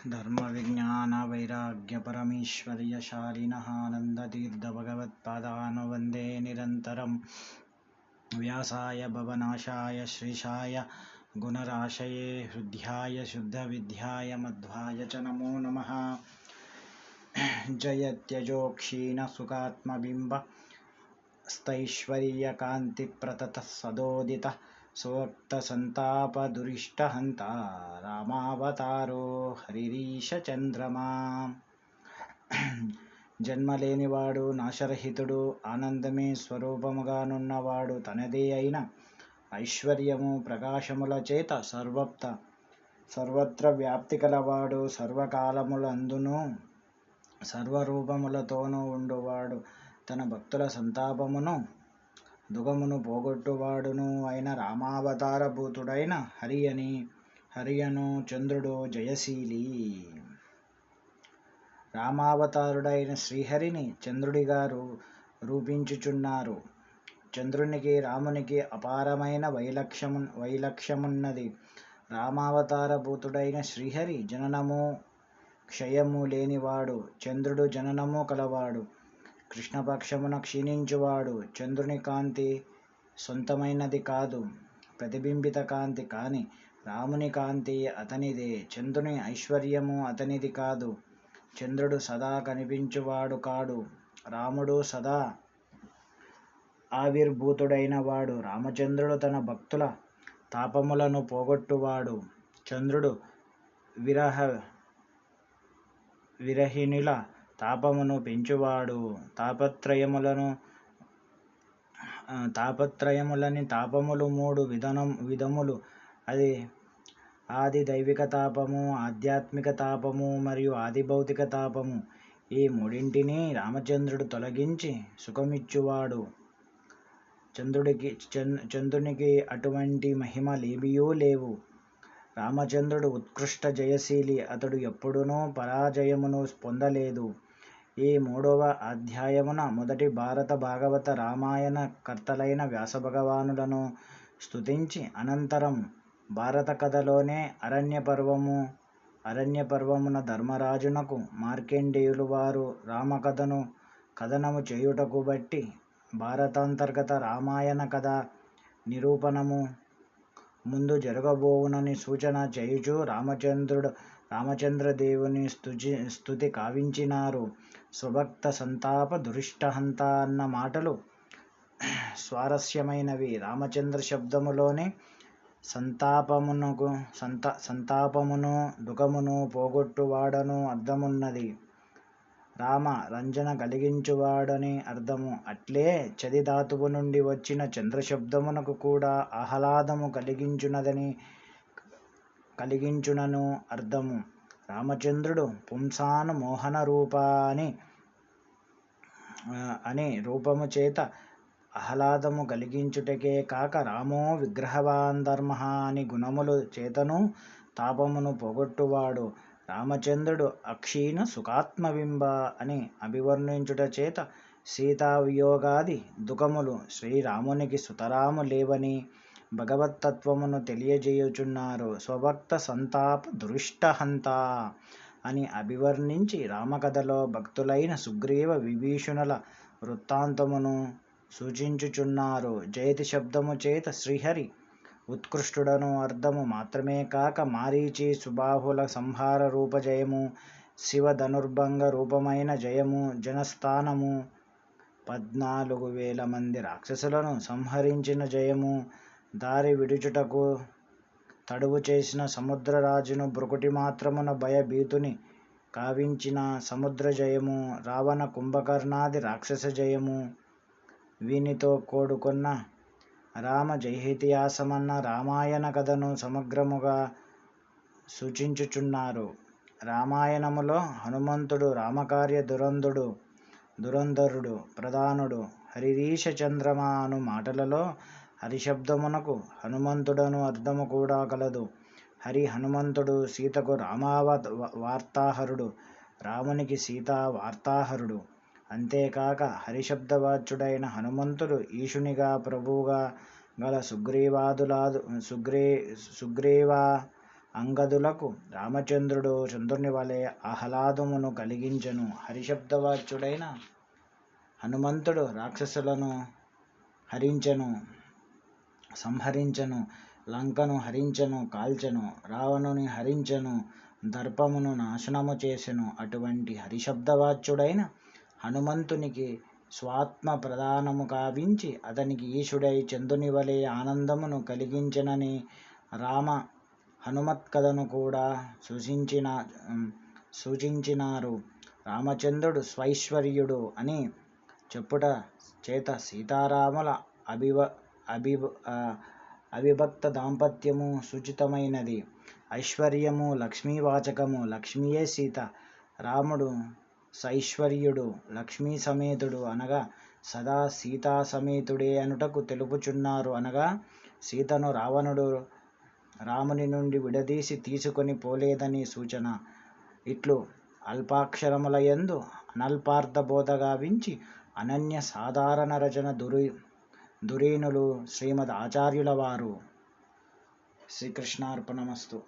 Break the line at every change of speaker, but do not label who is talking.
ధర్మ విజ్ఞాన వైరాగ్య పరమేశ్వర్యశాలినః ఆనందతీర్థ భగవత్పాదాన్ వందే నిరంతరం. వ్యాసాయ భవనాశాయ శ్రీశాయ గుణరాశయే హృద్యాయ శుద్ధవిద్యాయ మధ్వాయ చ నమో నమః. జయత్యజో క్షీణ సుఖాత్మబింబ స్థైశ్వర్యకాంతిప్రతతః సదోదితః స్వక్త సంతాపదురిష్టహంత రామావతారో హరిరీశ చంద్రమా. జన్మలేనివాడు నాశరహితుడు ఆనందమే స్వరూపముగానున్నవాడు తనదే అయిన ఐశ్వర్యము ప్రకాశముల చేత సర్వత్ర వ్యాప్తి కలవాడు సర్వకాలములందును సర్వరూపములతోనూ ఉండువాడు తన భక్తుల సంతాపమును దుఃఖమును పోగొట్టువాడును అయిన రామావతార భూతుడైన హరియను చంద్రుడు జయశీలి. రామావతారుడైన శ్రీహరిని చంద్రుడిగా రూపించుచున్నారు. చంద్రునికి రామునికి అపారమైన వైలక్ష్యమున్నది. రామావతార భూతుడైన శ్రీహరి జననము క్షయము లేనివాడు, చంద్రుడు జననము కలవాడు. కృష్ణపక్షమున క్షీణించువాడు. చంద్రుని కాంతి సొంతమైనది కాదు, ప్రతిబింబిత కాంతి. కాని రాముని కాంతి అతనిదే. చంద్రుని ఐశ్వర్యము అతనిది కాదు. చంద్రుడు సదా కనిపించువాడు కాడు. రాముడు సదా ఆవిర్భూతుడైన వాడు. రామచంద్రుడు తన భక్తుల తాపములను పోగొట్టువాడు. చంద్రుడు విరహిణుల తాపమును పెంచువాడు. తాపత్రయములని తాపములు మూడు విధములు. ఆది దైవిక తాపము, ఆధ్యాత్మిక తాపము మరియు ఆది భౌతిక తాపము. ఈ మూడింటిని రామచంద్రుడు తొలగించి సుఖమిచ్చువాడు. చంద్రునికి అటువంటి మహిమలేవియూ లేవు. రామచంద్రుడు ఉత్కృష్ట జయశీలి. అతడు ఎప్పుడునూ పరాజయమును పొందలేదు. ఈ 3వ అధ్యాయమున మొదటి భారత భాగవత రామాయణ కర్తలైన వ్యాసభగవానులను స్తుతించి అనంతరం భారత కథలోనే అరణ్యపర్వమున ధర్మరాజునకు మార్కండేయులు వారు కథనము చేయుటకు బట్టి భారతాంతర్గత రామాయణ కథ నిరూపణము ముందు జరగబోవునని సూచన చేయుచు రామచంద్రదేవుని స్తుతి కావించినారు. స్వభక్త సంతాప దురిష్టహంత అన్న మాటలు స్వారస్యమైనవి. రామచంద్ర శబ్దములోనే సంతాపమును దుఃఖమును పోగొట్టువాడను అర్థమున్నది. రామ రంజన కలిగించువాడని అర్థము. అట్లే చది ధాతువు నుండి వచ్చిన చంద్రశబ్దమునకు కూడా ఆహ్లాదము కలిగించునను అర్థము. రామచంద్రుడు పుంసాను మోహన రూప అని రూపము చేత ఆహ్లాదము కలిగించుటకే కాక రామో విగ్రహవాన్ ధర్మ అని గుణములు చేతను తాపమును పోగొట్టువాడు. రామచంద్రుడు అక్షీణ సుఖాత్మబింబ అని అభివర్ణించుట చేత సీతావియోగాది దుఃఖములు శ్రీరామునికి సుతరాము లేవని భగవత్తత్వమును తెలియజేయుచున్నారు. స్వభక్త సంతాప దురిష్టహంత అని అభివర్ణించి రామకథలో భక్తులైన సుగ్రీవ విభీషణుల వృత్తాంతమును సూచించుచున్నారు. జయతి శబ్దము చేత శ్రీహరి ఉత్కృష్టుడను అర్థము మాత్రమే కాక మారీచి సుబాహుల సంహార రూప జయము, శివ ధనుర్భంగ రూపమైన జయము, జనస్థానము, 14,000 మంది రాక్షసులను సంహరించిన జయము, దారి విడుచుటకు తడువు చేసిన సముద్రరాజును బ్రుకుటి మాత్రమున భయభీతుని కావించిన సముద్ర జయము, రావణ కుంభకర్ణాది రాక్షస జయము, వీనితో కూడుకున్న రామ జైహితిహాసమన్న రామాయణ కథను సమగ్రముగా సూచించుచున్నారు. రామాయణములో హనుమంతుడు రామకార్య దురంధరుడు ప్రధానుడు. హరిరీశ చంద్రమా అను మాటలలో హరిశబ్దమునకు హనుమంతుడను అర్థము కూడా కలదు. హనుమంతుడు సీతకు వార్తాహరుడు, రామునికి సీతా వార్తాహరుడు. అంతేకాక హరిశబ్దవాచ్యుడైన హనుమంతుడు ఈశునిగా ప్రభువుగా గల సుగ్రీవ అంగదులకు రామచంద్రుడు చంద్రుని వలె ఆహ్లాదమును కలిగించెను. హరిశబ్దవాచ్యుడైన హనుమంతుడు రాక్షసులను సంహరించెను. లంకను హరించెను, కాల్చెను. రావణుని హరించెను, దర్పమును నాశనము చేసెను. అటువంటి హరిశబ్దవాచ్యుడైన హనుమంతునికి స్వాత్మ ప్రదానము కావించి అతనికి ఈశుడై చంద్రుని వలె ఆనందమును కలిగించెనని రామ హనుమత్ కథను కూడా సూచించినారు. రామచంద్రుడు స్వైశ్వర్యుడు అని చెప్పుట చేత సీతారాముల అవిభక్త దాంపత్యము సూచితమైనది. ఐశ్వర్యము లక్ష్మీవాచకము. లక్ష్మియే సీత. రాముడు సైశ్వర్యుడు, లక్ష్మీ సమేతుడు అనగా సదా సీతా సమేతుడే అనుటకు తెలుపుచున్నారు. అనగా సీతను రావణుడు రాముని నుండి విడదీసి తీసుకొని పోలేదని సూచన. ఇట్లు అల్పాక్షరములయందు అనల్పార్థ బోధ గావించి అనన్య సాధారణ రచన ధురీణులు శ్రీమద్ ఆచార్యుల వారు. శ్రీకృష్ణార్పణమస్తు.